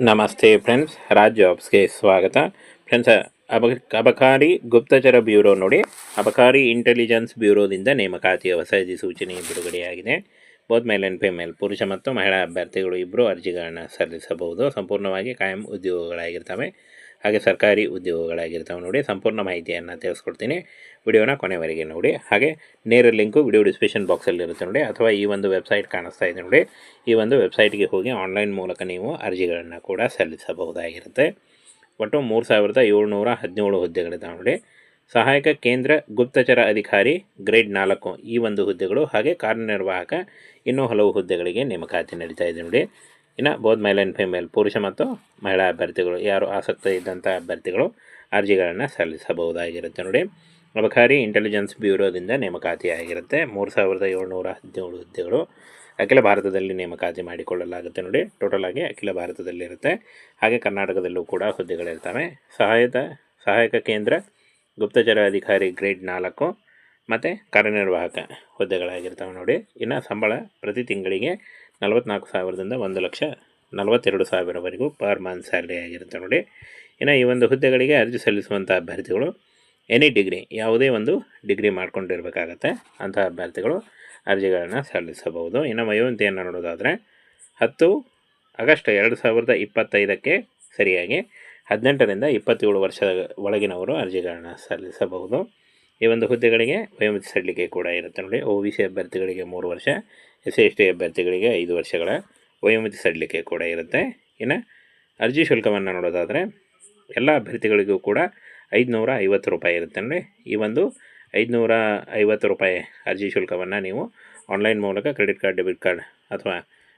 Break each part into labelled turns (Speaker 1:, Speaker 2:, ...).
Speaker 1: ನಮಸ್ತೆ ಫ್ರೆಂಡ್ಸ್, ರಾಜ್ ಜಾಬ್ಸ್ಗೆ ಸ್ವಾಗತ. ಫ್ರೆಂಡ್ಸ್, ಅಬಕಾರಿ ಗುಪ್ತಚರ ಬ್ಯೂರೋ ನೋಡಿ, ಅಬಕಾರಿ ಇಂಟೆಲಿಜೆನ್ಸ್ ಬ್ಯೂರೋದಿಂದ ನೇಮಕಾತಿಯ ಹೊಸ ಅಧಿಸೂಚನೆ ಬಿಡುಗಡೆಯಾಗಿದೆ. ಬೋತ್ ಮೇಲ್ ಆ್ಯಂಡ್ ಫಿಮೇಲ್, ಪುರುಷ ಮತ್ತು ಮಹಿಳಾ ಅಭ್ಯರ್ಥಿಗಳು ಇಬ್ಬರು ಅರ್ಜಿಗಳನ್ನು ಸಲ್ಲಿಸಬಹುದು. ಸಂಪೂರ್ಣವಾಗಿ ಕಾಯಂ ಉದ್ಯೋಗಗಳಾಗಿರ್ತವೆ, ಹಾಗೆ ಸರ್ಕಾರಿ ಉದ್ಯೋಗಗಳಾಗಿರ್ತವೆ ನೋಡಿ. ಸಂಪೂರ್ಣ ಮಾಹಿತಿಯನ್ನು ತಿಳಿಸ್ಕೊಡ್ತೀನಿ, ವಿಡಿಯೋನ ಕೊನೆವರೆಗೆ ನೋಡಿ. ಹಾಗೆ ನೇರ ಲಿಂಕು ವಿಡಿಯೋ ಡಿಸ್ಕ್ರಿಪ್ಷನ್ ಬಾಕ್ಸಲ್ಲಿ ಇರುತ್ತೆ ನೋಡಿ, ಅಥವಾ ಈ ಒಂದು ವೆಬ್ಸೈಟ್ ಕಾಣಿಸ್ತಾ ಇದೆ ನೋಡಿ, ಈ ಒಂದು ವೆಬ್ಸೈಟ್ಗೆ ಹೋಗಿ ಆನ್ಲೈನ್ ಮೂಲಕ ನೀವು ಅರ್ಜಿಗಳನ್ನು ಕೂಡ ಸಲ್ಲಿಸಬಹುದಾಗಿರುತ್ತೆ. ಒಟ್ಟು 3717 ಹುದ್ದೆಗಳಿದ್ದಾವೆ ನೋಡಿ. ಸಹಾಯಕ ಕೇಂದ್ರ ಗುಪ್ತಚರ ಅಧಿಕಾರಿ ಗ್ರೇಡ್ 4 ಈ ಒಂದು ಹುದ್ದೆಗಳು, ಹಾಗೆ ಕಾರ್ಯನಿರ್ವಾಹಕ ಇನ್ನೂ ಹಲವು ಹುದ್ದೆಗಳಿಗೆ ನೇಮಕಾತಿ ನಡೀತಾ ಇದೆ ನೋಡಿ. ಇನ್ನು ಬೋತ್ ಮೇಲ್ ಆ್ಯಂಡ್ ಫಿಮೇಲ್, ಪುರುಷ ಮತ್ತು ಮಹಿಳಾ ಅಭ್ಯರ್ಥಿಗಳು ಯಾರು ಆಸಕ್ತಿ ಇದ್ದಂಥ ಅಭ್ಯರ್ಥಿಗಳು ಅರ್ಜಿಗಳನ್ನು ಸಲ್ಲಿಸಬಹುದಾಗಿರುತ್ತೆ ನೋಡಿ. ಅಬಕಾರಿ ಇಂಟೆಲಿಜೆನ್ಸ್ ಬ್ಯೂರೋದಿಂದ ನೇಮಕಾತಿ ಆಗಿರುತ್ತೆ. 3717 ಹುದ್ದೆಗಳು ಅಖಿಲ ಭಾರತದಲ್ಲಿ ನೇಮಕಾತಿ ಮಾಡಿಕೊಳ್ಳಲಾಗುತ್ತೆ ನೋಡಿ. ಟೋಟಲ್ ಆಗಿ ಅಖಿಲ ಭಾರತದಲ್ಲಿರುತ್ತೆ, ಹಾಗೆ ಕರ್ನಾಟಕದಲ್ಲೂ ಕೂಡ ಹುದ್ದೆಗಳಿರ್ತವೆ. ಸಹಾಯಕ ಕೇಂದ್ರ ಗುಪ್ತಚರ ಅಧಿಕಾರಿ ಗ್ರೇಡ್ 4 ಮತ್ತು ಕಾರ್ಯನಿರ್ವಾಹಕ ಹುದ್ದೆಗಳಾಗಿರ್ತವೆ ನೋಡಿ. ಇನ್ನು ಸಂಬಳ ಪ್ರತಿ ತಿಂಗಳಿಗೆ 44,000ದಿಂದ 1,42,000ವರೆಗೂ ಪರ್ ಮಂತ್ ಸ್ಯಾಲ್ರಿ ಆಗಿರುತ್ತೆ ನೋಡಿ. ಇನ್ನು ಈ ಒಂದು ಹುದ್ದೆಗಳಿಗೆ ಅರ್ಜಿ ಸಲ್ಲಿಸುವಂಥ ಅಭ್ಯರ್ಥಿಗಳು ಎನಿ ಡಿಗ್ರಿ, ಯಾವುದೇ ಒಂದು ಡಿಗ್ರಿ ಮಾಡ್ಕೊಂಡಿರಬೇಕಾಗತ್ತೆ. ಅಂಥ ಅಭ್ಯರ್ಥಿಗಳು ಅರ್ಜಿಗಳನ್ನು ಸಲ್ಲಿಸಬಹುದು. ಇನ್ನು ವಯೋಮಿತಿಯನ್ನು ನೋಡೋದಾದರೆ 10 ಆಗಸ್ಟ್ 2025ಕ್ಕೆ ಸರಿಯಾಗಿ 18ರಿಂದ 27 ವರ್ಷದ ಒಳಗಿನವರು ಅರ್ಜಿಗಳನ್ನು ಸಲ್ಲಿಸಬಹುದು. ಈ ಒಂದು ಹುದ್ದೆಗಳಿಗೆ ವಯೋಮಿತಿ ಸಡಿಲಿಕೆ ಕೂಡ ಇರುತ್ತೆ ನೋಡಿ. OBC ಅಭ್ಯರ್ಥಿಗಳಿಗೆ 3 ವರ್ಷ, SC/ST ಅಭ್ಯರ್ಥಿಗಳಿಗೆ 5 ವರ್ಷಗಳ ವಯೋಮಿತಿ ಸಡಿಲಿಕೆ ಕೂಡ ಇರುತ್ತೆ. ಇನ್ನು ಅರ್ಜಿ ಶುಲ್ಕವನ್ನು ನೋಡೋದಾದರೆ ಎಲ್ಲ ಅಭ್ಯರ್ಥಿಗಳಿಗೂ ಕೂಡ 550 ರೂಪಾಯಿ ಇರುತ್ತೆ ನೋಡಿ. ಈ ಒಂದು 550 ರೂಪಾಯಿ ಅರ್ಜಿ ಶುಲ್ಕವನ್ನು ನೀವು ಆನ್ಲೈನ್ ಮೂಲಕ ಕ್ರೆಡಿಟ್ ಕಾರ್ಡ್, ಡೆಬಿಟ್ ಕಾರ್ಡ್ ಅಥವಾ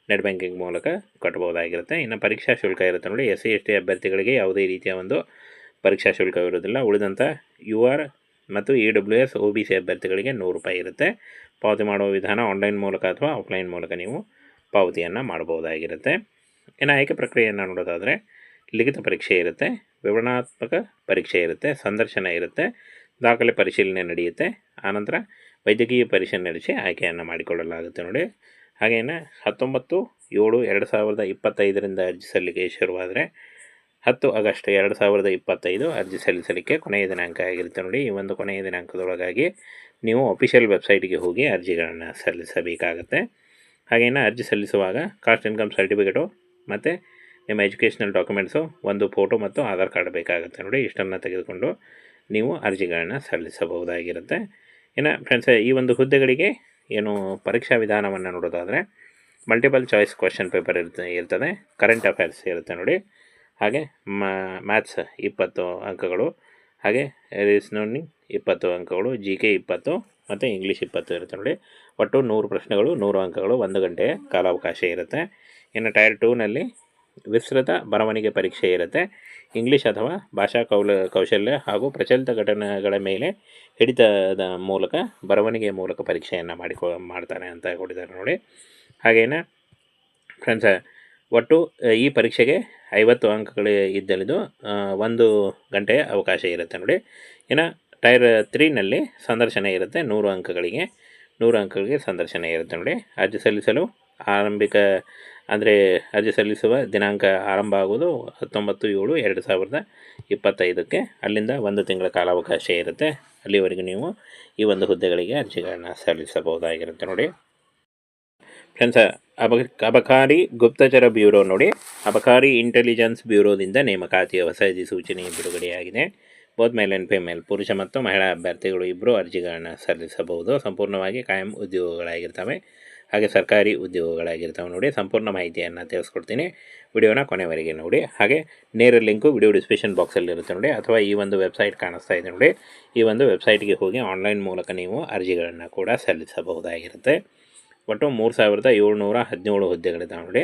Speaker 1: ನೆಟ್ ಬ್ಯಾಂಕಿಂಗ್ ಮೂಲಕ ಕಟ್ಬೋದಾಗಿರುತ್ತೆ. ಇನ್ನು ಪರೀಕ್ಷಾ ಶುಲ್ಕ ಇರುತ್ತೆ ನೋಡಿ. SC/ST ಅಭ್ಯರ್ಥಿಗಳಿಗೆ ಯಾವುದೇ ರೀತಿಯ ಒಂದು ಪರೀಕ್ಷಾ ಶುಲ್ಕವಿರೋದಿಲ್ಲ. ಉಳಿದಂಥ UR ಮತ್ತು EWS OBC ಅಭ್ಯರ್ಥಿಗಳಿಗೆ 100 ರೂಪಾಯಿ ಇರುತ್ತೆ. ಪಾವತಿ ಮಾಡುವ ವಿಧಾನ ಆನ್ಲೈನ್ ಮೂಲಕ ಅಥವಾ ಆಫ್ಲೈನ್ ಮೂಲಕ ನೀವು ಪಾವತಿಯನ್ನು ಮಾಡಬಹುದಾಗಿರುತ್ತೆ. ಇನ್ನು ಆಯ್ಕೆ ಪ್ರಕ್ರಿಯೆಯನ್ನು ನೋಡೋದಾದರೆ ಲಿಖಿತ ಪರೀಕ್ಷೆ ಇರುತ್ತೆ, ವಿವರಣಾತ್ಮಕ ಪರೀಕ್ಷೆ ಇರುತ್ತೆ, ಸಂದರ್ಶನ ಇರುತ್ತೆ, ದಾಖಲೆ ಪರಿಶೀಲನೆ ನಡೆಯುತ್ತೆ. ಆನಂತರ ವೈದ್ಯಕೀಯ ಪರಿಶೀಲನೆ ನಡೆಸಿ ಆಯ್ಕೆಯನ್ನು ಮಾಡಿಕೊಳ್ಳಲಾಗುತ್ತೆ ನೋಡಿ. ಹಾಗೆಯೇ 19/7/2025ರಿಂದ ಅರ್ಜಿ ಸಲ್ಲಿಕೆ ಶುರುವಾದರೆ 10 ಆಗಸ್ಟ್ 2025 ಅರ್ಜಿ ಸಲ್ಲಿಸಲಿಕ್ಕೆ ಕೊನೆಯ ದಿನಾಂಕ ಆಗಿರುತ್ತೆ ನೋಡಿ. ಈ ಒಂದು ಕೊನೆಯ ದಿನಾಂಕದೊಳಗಾಗಿ ನೀವು ಅಫಿಷಿಯಲ್ ವೆಬ್ಸೈಟ್ಗೆ ಹೋಗಿ ಅರ್ಜಿಗಳನ್ನು ಸಲ್ಲಿಸಬೇಕಾಗತ್ತೆ. ಹಾಗೆಯೇ ಅರ್ಜಿ ಸಲ್ಲಿಸುವಾಗ ಕಾಸ್ಟ್ ಇನ್ಕಮ್ ಸರ್ಟಿಫಿಕೇಟು ಮತ್ತು ನಿಮ್ಮ ಎಜುಕೇಷನಲ್ ಡಾಕ್ಯುಮೆಂಟ್ಸು, ಒಂದು ಫೋಟೋ ಮತ್ತು ಆಧಾರ್ ಕಾರ್ಡ್ ಬೇಕಾಗುತ್ತೆ ನೋಡಿ. ಇಷ್ಟನ್ನು ತೆಗೆದುಕೊಂಡು ನೀವು ಅರ್ಜಿಗಳನ್ನು ಸಲ್ಲಿಸಬಹುದಾಗಿರುತ್ತೆ. ಇನ್ನು ಫ್ರೆಂಡ್ಸ್, ಈ ಒಂದು ಹುದ್ದೆಗಳಿಗೆ ಏನು ಪರೀಕ್ಷಾ ವಿಧಾನವನ್ನು ನೋಡೋದಾದರೆ ಮಲ್ಟಿಪಲ್ ಚಾಯ್ಸ್ ಕ್ವಶನ್ ಪೇಪರ್ ಇರ್ತದೆ, ಕರೆಂಟ್ ಅಫೇರ್ಸ್ ಇರುತ್ತೆ ನೋಡಿ. ಹಾಗೆ ಮ್ಯಾಥ್ಸ್ 20 ಅಂಕಗಳು, ಹಾಗೆ ರೀಸನಿಂಗ್ 20 ಅಂಕಗಳು, GK 20 ಮತ್ತು ಇಂಗ್ಲೀಷ್ 20 ಇರುತ್ತೆ ನೋಡಿ. ಒಟ್ಟು 100 ಪ್ರಶ್ನೆಗಳು, 100 ಅಂಕಗಳು, 1 ಗಂಟೆ ಕಾಲಾವಕಾಶ ಇರುತ್ತೆ. ಇನ್ನು ಟೈರ್ 2ನಲ್ಲಿ ವಿಸ್ತೃತ ಬರವಣಿಗೆ ಪರೀಕ್ಷೆ ಇರುತ್ತೆ. ಇಂಗ್ಲೀಷ್ ಅಥವಾ ಭಾಷಾ ಕೌಶಲ್ಯ ಹಾಗೂ ಪ್ರಚಲಿತ ಘಟನೆಗಳ ಮೇಲೆ ಹಿಡಿತದ ಮೂಲಕ ಬರವಣಿಗೆಯ ಮೂಲಕ ಪರೀಕ್ಷೆಯನ್ನು ಮಾಡ್ತಾರೆ ಅಂತ ಕೊಟ್ಟಿದ್ದಾರೆ ನೋಡಿ. ಹಾಗೇನೆ ಫ್ರೆಂಡ್ಸ್, ಒಟ್ಟು ಈ ಪರೀಕ್ಷೆಗೆ 50 ಅಂಕಗಳು ಇದ್ದಲಿದ್ದು 1 ಗಂಟೆಯ ಅವಕಾಶ ಇರುತ್ತೆ ನೋಡಿ. ಇನ್ನು ಟೈರ್ 3ನಲ್ಲಿ ಸಂದರ್ಶನ ಇರುತ್ತೆ. 100 ಅಂಕಗಳಿಗೆ ಸಂದರ್ಶನ ಇರುತ್ತೆ ನೋಡಿ. ಅರ್ಜಿ ಸಲ್ಲಿಸಲು ಅರ್ಜಿ ಸಲ್ಲಿಸುವ ದಿನಾಂಕ ಆರಂಭ ಆಗೋದು 19/7/2025ಕ್ಕೆ. ಅಲ್ಲಿಂದ 1 ತಿಂಗಳ ಕಾಲಾವಕಾಶ ಇರುತ್ತೆ. ಅಲ್ಲಿವರೆಗೂ ನೀವು ಈ ಒಂದು ಹುದ್ದೆಗಳಿಗೆ ಅರ್ಜಿಗಳನ್ನು ಸಲ್ಲಿಸಬಹುದಾಗಿರುತ್ತೆ ನೋಡಿ. ಫ್ರೆಂಡ್ಸ್, ಅಬಕಾರಿ ಗುಪ್ತಚರ ಬ್ಯೂರೋ ನೋಡಿ, ಅಬಕಾರಿ ಇಂಟೆಲಿಜೆನ್ಸ್ ಬ್ಯೂರೋದಿಂದ ನೇಮಕಾತಿಯ ಹೊಸ ಅಧಿಸೂಚನೆ ಬಿಡುಗಡೆಯಾಗಿದೆ. ಬೋತ್ ಮೇಲ್ ಆ್ಯಂಡ್ ಫಿಮೇಲ್, ಪುರುಷ ಮತ್ತು ಮಹಿಳಾ ಅಭ್ಯರ್ಥಿಗಳು ಇಬ್ಬರು ಅರ್ಜಿಗಳನ್ನು ಸಲ್ಲಿಸಬಹುದು. ಸಂಪೂರ್ಣವಾಗಿ ಕಾಯಂ ಉದ್ಯೋಗಗಳಾಗಿರ್ತವೆ, ಹಾಗೆ ಸರ್ಕಾರಿ ಉದ್ಯೋಗಗಳಾಗಿರ್ತವೆ ನೋಡಿ. ಸಂಪೂರ್ಣ ಮಾಹಿತಿಯನ್ನು ತಿಳಿಸ್ಕೊಡ್ತೀನಿ, ವಿಡಿಯೋನ ಕೊನೆವರೆಗೆ ನೋಡಿ. ಹಾಗೆ ನೇರ ಲಿಂಕು ವಿಡಿಯೋ ಡಿಸ್ಕ್ರಿಪ್ಷನ್ ಬಾಕ್ಸಲ್ಲಿ ಇರುತ್ತೆ ನೋಡಿ, ಅಥವಾ ಈ ಒಂದು ವೆಬ್ಸೈಟ್ ಕಾಣಿಸ್ತಾ ಇದೆ ನೋಡಿ, ಈ ಒಂದು ವೆಬ್ಸೈಟ್ಗೆ ಹೋಗಿ ಆನ್ಲೈನ್ ಮೂಲಕ ನೀವು ಅರ್ಜಿಗಳನ್ನು ಕೂಡ ಸಲ್ಲಿಸಬಹುದಾಗಿರುತ್ತೆ. ಒಟ್ಟು 3717 ಹುದ್ದೆಗಳಿದ್ದಾವೆ ನೋಡಿ.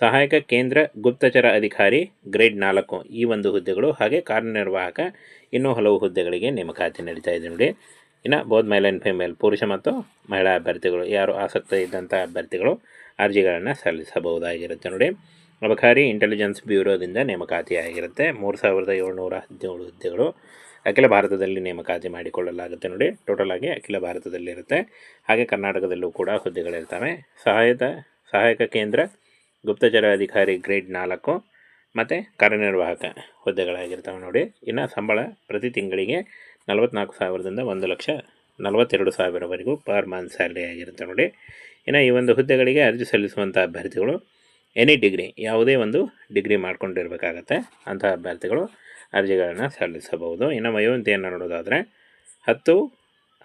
Speaker 1: ಸಹಾಯಕ ಕೇಂದ್ರ ಗುಪ್ತಚರ ಅಧಿಕಾರಿ ಗ್ರೇಡ್ 4 ಈ ಒಂದು ಹುದ್ದೆಗಳು, ಹಾಗೆ ಕಾರ್ಯನಿರ್ವಾಹಕ ಇನ್ನೂ ಹಲವು ಹುದ್ದೆಗಳಿಗೆ ನೇಮಕಾತಿ ನಡೀತಾ ಇದೆ ನೋಡಿ. ಇನ್ನು ಬೋತ್ ಮೇಲ್ ಆ್ಯಂಡ್ ಫಿಮೇಲ್, ಪುರುಷ ಮತ್ತು ಮಹಿಳಾ ಅಭ್ಯರ್ಥಿಗಳು ಯಾರು ಆಸಕ್ತಿ ಇದ್ದಂಥ ಅಭ್ಯರ್ಥಿಗಳು ಅರ್ಜಿಗಳನ್ನು ಸಲ್ಲಿಸಬಹುದಾಗಿರುತ್ತೆ ನೋಡಿ. ಅಬಕಾರಿ ಇಂಟೆಲಿಜೆನ್ಸ್ ಬ್ಯೂರೋದಿಂದ ನೇಮಕಾತಿ ಆಗಿರುತ್ತೆ. 3717 ಹುದ್ದೆಗಳು ಅಖಿಲ ಭಾರತದಲ್ಲಿ ನೇಮಕಾತಿ ಮಾಡಿಕೊಳ್ಳಲಾಗುತ್ತೆ ನೋಡಿ. ಟೋಟಲ್ ಆಗಿ ಅಖಿಲ ಭಾರತದಲ್ಲಿರುತ್ತೆ, ಹಾಗೆ ಕರ್ನಾಟಕದಲ್ಲೂ ಕೂಡ ಹುದ್ದೆಗಳಿರ್ತವೆ. ಸಹಾಯಕ ಕೇಂದ್ರ ಗುಪ್ತಚರ ಅಧಿಕಾರಿ ಗ್ರೇಡ್ 4 ಮತ್ತು ಕಾರ್ಯನಿರ್ವಾಹಕ ಹುದ್ದೆಗಳಾಗಿರ್ತವೆ ನೋಡಿ. ಇನ್ನು ಸಂಬಳ ಪ್ರತಿ ತಿಂಗಳಿಗೆ 44,000ದಿಂದ 1,42,000ವರೆಗೂ ಪರ್ ಮಂತ್ ಸ್ಯಾಲ್ರಿ ಆಗಿರುತ್ತೆ ನೋಡಿ. ಇನ್ನು ಈ ಒಂದು ಹುದ್ದೆಗಳಿಗೆ ಅರ್ಜಿ ಸಲ್ಲಿಸುವಂಥ ಅಭ್ಯರ್ಥಿಗಳು ಎನಿ ಡಿಗ್ರಿ, ಯಾವುದೇ ಒಂದು ಡಿಗ್ರಿ ಮಾಡ್ಕೊಂಡಿರಬೇಕಾಗತ್ತೆ. ಅಂಥ ಅಭ್ಯರ್ಥಿಗಳು ಅರ್ಜಿಗಳನ್ನು ಸಲ್ಲಿಸಬಹುದು. ಇನ್ನು ವಯೋಮಿತಿಯನ್ನು ನೋಡೋದಾದರೆ 10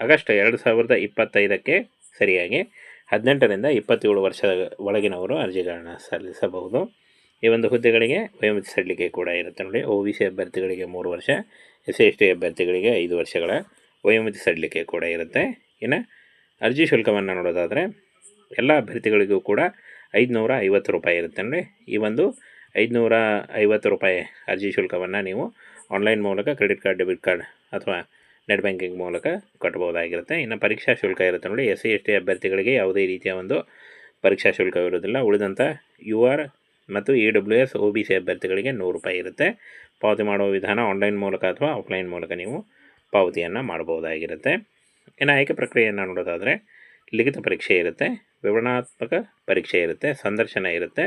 Speaker 1: ಆಗಸ್ಟ್ 2025ಕ್ಕೆ ಸರಿಯಾಗಿ 18ರಿಂದ 27 ವರ್ಷದ ಒಳಗಿನವರು ಅರ್ಜಿಗಳನ್ನು ಸಲ್ಲಿಸಬಹುದು. ಈ ಒಂದು ಹುದ್ದೆಗಳಿಗೆ ವಯೋಮಿತಿ ಸಡಿಲಿಕೆ ಕೂಡ ಇರುತ್ತೆ ನೋಡಿ. OBC ಅಭ್ಯರ್ಥಿಗಳಿಗೆ 3 ವರ್ಷ, SC/ST ಅಭ್ಯರ್ಥಿಗಳಿಗೆ 5 ವರ್ಷಗಳ ವಯೋಮಿತಿ ಸಡಿಲಿಕೆ ಕೂಡ ಇರುತ್ತೆ. ಇನ್ನು ಅರ್ಜಿ ಶುಲ್ಕವನ್ನು ನೋಡೋದಾದರೆ ಎಲ್ಲ ಅಭ್ಯರ್ಥಿಗಳಿಗೂ ಕೂಡ 550 ರೂಪಾಯಿ ಇರುತ್ತೆ ನೋಡಿ. ಈ ಒಂದು 550 ರೂಪಾಯಿ ಅರ್ಜಿ ಶುಲ್ಕವನ್ನು ನೀವು ಆನ್ಲೈನ್ ಮೂಲಕ, ಕ್ರೆಡಿಟ್ ಕಾರ್ಡ್, ಡೆಬಿಟ್ ಕಾರ್ಡ್ ಅಥವಾ ನೆಟ್ ಬ್ಯಾಂಕಿಂಗ್ ಮೂಲಕ ಕಟ್ಬೋದಾಗಿರುತ್ತೆ. ಇನ್ನು ಪರೀಕ್ಷಾ ಶುಲ್ಕ ಇರುತ್ತೆ ನೋಡಿ. SC/ST ಅಭ್ಯರ್ಥಿಗಳಿಗೆ ಯಾವುದೇ ರೀತಿಯ ಒಂದು ಪರೀಕ್ಷಾ ಶುಲ್ಕ ಇರೋದಿಲ್ಲ. ಉಳಿದಂಥ UR ಮತ್ತು EWS OBC ಅಭ್ಯರ್ಥಿಗಳಿಗೆ 100 ರೂಪಾಯಿ ಇರುತ್ತೆ. ಪಾವತಿ ಮಾಡುವ ವಿಧಾನ ಆನ್ಲೈನ್ ಮೂಲಕ ಅಥವಾ ಆಫ್ಲೈನ್ ಮೂಲಕ ನೀವು ಪಾವತಿಯನ್ನು ಮಾಡಬಹುದಾಗಿರುತ್ತೆ. ಇನ್ನು ಆಯ್ಕೆ ಪ್ರಕ್ರಿಯೆಯನ್ನು ನೋಡೋದಾದರೆ ಲಿಖಿತ ಪರೀಕ್ಷೆ ಇರುತ್ತೆ, ವಿವರಣಾತ್ಮಕ ಪರೀಕ್ಷೆ ಇರುತ್ತೆ, ಸಂದರ್ಶನ ಇರುತ್ತೆ,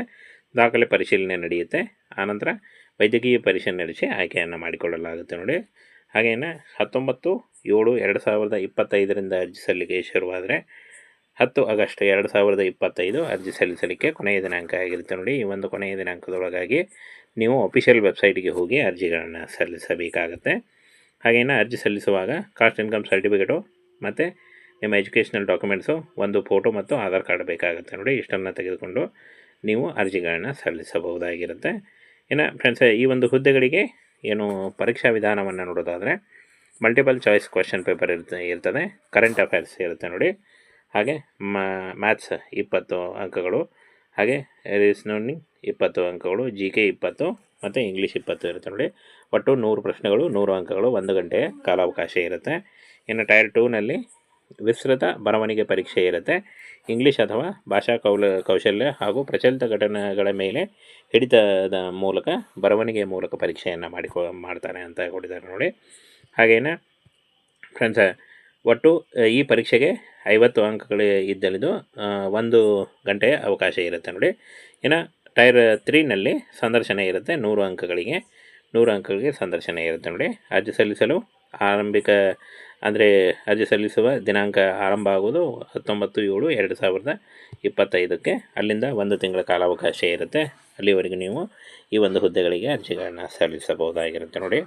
Speaker 1: ದಾಖಲೆ ಪರಿಶೀಲನೆ ನಡೆಯುತ್ತೆ. ಆನಂತರ ವೈದ್ಯಕೀಯ ಪರೀಕ್ಷೆ ನಡೆಸಿ ಆಯ್ಕೆಯನ್ನು ಮಾಡಿಕೊಳ್ಳಲಾಗುತ್ತೆ ನೋಡಿ. ಹಾಗೆಯೇ 19/7/2025ರಿಂದ ಅರ್ಜಿ ಸಲ್ಲಿಕೆ ಶುರುವಾದರೆ 10 ಆಗಸ್ಟ್ 2025 ಅರ್ಜಿ ಸಲ್ಲಿಸಲಿಕ್ಕೆ ಕೊನೆಯ ದಿನಾಂಕ ಆಗಿರುತ್ತೆ ನೋಡಿ. ಈ ಒಂದು ಕೊನೆಯ ದಿನಾಂಕದೊಳಗಾಗಿ ನೀವು ಅಫಿಷಿಯಲ್ ವೆಬ್ಸೈಟ್ಗೆ ಹೋಗಿ ಅರ್ಜಿಗಳನ್ನು ಸಲ್ಲಿಸಬೇಕಾಗತ್ತೆ. ಹಾಗೆಯೇ ಅರ್ಜಿ ಸಲ್ಲಿಸುವಾಗ ಕಾಸ್ಟ್ ಇನ್ಕಮ್ ಸರ್ಟಿಫಿಕೇಟು ಮತ್ತು ನಿಮ್ಮ ಎಜುಕೇಷನಲ್ ಡಾಕ್ಯುಮೆಂಟ್ಸು, ಒಂದು ಫೋಟೋ ಮತ್ತು ಆಧಾರ್ ಕಾರ್ಡ್ ಬೇಕಾಗುತ್ತೆ ನೋಡಿ. ಇಷ್ಟನ್ನು ತೆಗೆದುಕೊಂಡು ನೀವು ಅರ್ಜಿಗಳನ್ನು ಸಲ್ಲಿಸಬಹುದಾಗಿರುತ್ತೆ. ಇನ್ನು ಫ್ರೆಂಡ್ಸ್, ಈ ಒಂದು ಹುದ್ದೆಗಳಿಗೆ ಏನು ಪರೀಕ್ಷಾ ವಿಧಾನವನ್ನು ನೋಡೋದಾದರೆ ಮಲ್ಟಿಪಲ್ ಚಾಯ್ಸ್ ಕ್ವೆಶ್ಚನ್ ಪೇಪರ್ ಇರ್ತದೆ, ಕರೆಂಟ್ ಅಫೇರ್ಸ್ ಇರುತ್ತೆ ನೋಡಿ. ಹಾಗೆ ಮ್ಯಾಥ್ಸ್ 20 ಅಂಕಗಳು, ಹಾಗೆ ರೀಸನಿಂಗ್ 20 ಅಂಕಗಳು, GK 20 ಮತ್ತು ಇಂಗ್ಲೀಷ್ 20 ಇರುತ್ತೆ ನೋಡಿ. ಒಟ್ಟು 100 ಪ್ರಶ್ನೆಗಳು, 100 ಅಂಕಗಳು, 1 ಗಂಟೆಯ ಕಾಲಾವಕಾಶ ಇರುತ್ತೆ. ಇನ್ನು ಟೈರ್ 2ನಲ್ಲಿ ವಿಸ್ತೃತ ಬರವಣಿಗೆ ಪರೀಕ್ಷೆ ಇರುತ್ತೆ. ಇಂಗ್ಲೀಷ್ ಅಥವಾ ಭಾಷಾ ಕೌಶಲ್ಯ ಹಾಗೂ ಪ್ರಚಲಿತ ಘಟನೆಗಳ ಮೇಲೆ ಹಿಡಿತದ ಮೂಲಕ ಬರವಣಿಗೆಯ ಮೂಲಕ ಪರೀಕ್ಷೆಯನ್ನು ಮಾಡ್ತಾರೆ ಅಂತ ಕೊಟ್ಟಿದ್ದಾರೆ ನೋಡಿ. ಹಾಗೇನೆ ಫ್ರೆಂಡ್ಸ್, ಒಟ್ಟು ಈ ಪರೀಕ್ಷೆಗೆ 50 ಅಂಕಗಳು ಇದ್ದಲಿದ್ದು 1 ಗಂಟೆಯ ಅವಕಾಶ ಇರುತ್ತೆ ನೋಡಿ. ಇನ್ನು ಟೈರ್ 3ನಲ್ಲಿ ಸಂದರ್ಶನ ಇರುತ್ತೆ. 100 ಅಂಕಗಳಿಗೆ ಸಂದರ್ಶನ ಇರುತ್ತೆ ನೋಡಿ. ಅರ್ಜಿ ಸಲ್ಲಿಸಲು ಅರ್ಜಿ ಸಲ್ಲಿಸುವ ದಿನಾಂಕ ಆರಂಭ ಆಗೋದು 19/7/2025ಕ್ಕೆ. ಅಲ್ಲಿಂದ 1 ತಿಂಗಳ ಕಾಲಾವಕಾಶ ಇರುತ್ತೆ. ಅಲ್ಲಿವರೆಗೂ ನೀವು ಈ ಒಂದು ಹುದ್ದೆಗಳಿಗೆ ಅರ್ಜಿಗಳನ್ನು ಸಲ್ಲಿಸಬಹುದಾಗಿರುತ್ತೆ ನೋಡಿ.